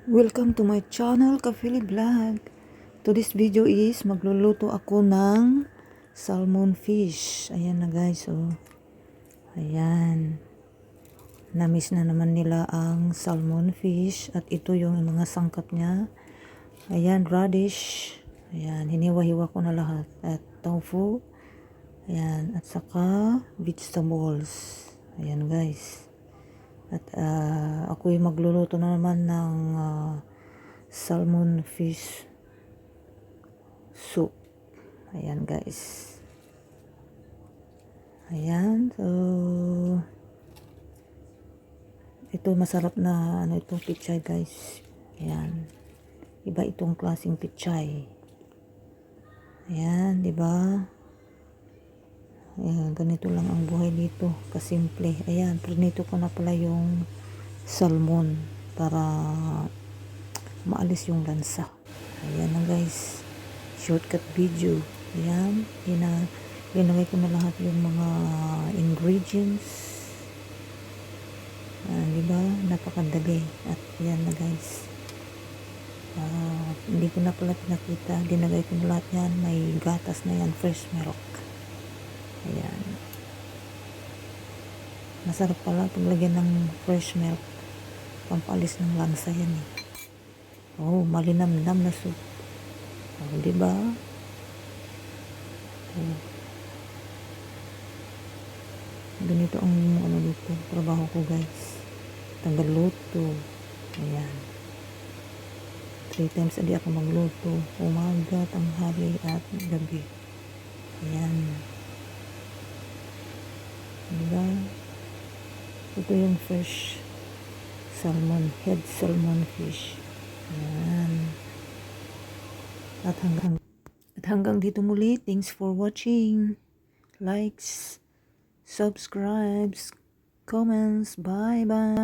Welcome to my channel, Kafili Vlog. Today's video is magluluto ako ng salmon fish. Ayan na guys, oh. Ayan. Namiss na naman nila ang salmon fish at ito yung mga sangkap niya. Ayan, radish. Ayan, hiniwa-hiwa ko na lahat. At tofu. Ayan, at saka vegetables. Ayan guys. At ako'y magluluto na naman ng salmon fish soup. Ayan guys. Ayan. So, ito masarap na ito pichay guys. Ayan. Iba itong klaseng pichay. Ayan, di ba? Ayan, ganito lang ang buhay dito. Kasimple. Ayan, prinito ko na pala yung salmon para maalis yung lansa. Ayan na guys. Shortcut video. Ayan. Linagay ko na lahat yung mga ingredients. Diba? Napakadali. At yan na guys. Hindi ko na pala pinakita. Dinagay ko na lahat yan. May gatas na yan. Fresh milk. Ayan. Masarap pala paglagyan ng fresh milk. Pampalis ng lansa yan eh. Oh, malinamnam na soup. Oh, diba? Oh. Ganito ang dito, trabaho ko guys. Tagaluto. Ayan. 3 times a day ako magluto. Umaga, tanghali, at gabi. Ayan. Diba? Ito yung fresh salmon, head salmon fish. Ayan. At hanggang dito muli. Thanks for watching. Likes, subscribes, comments. Bye bye.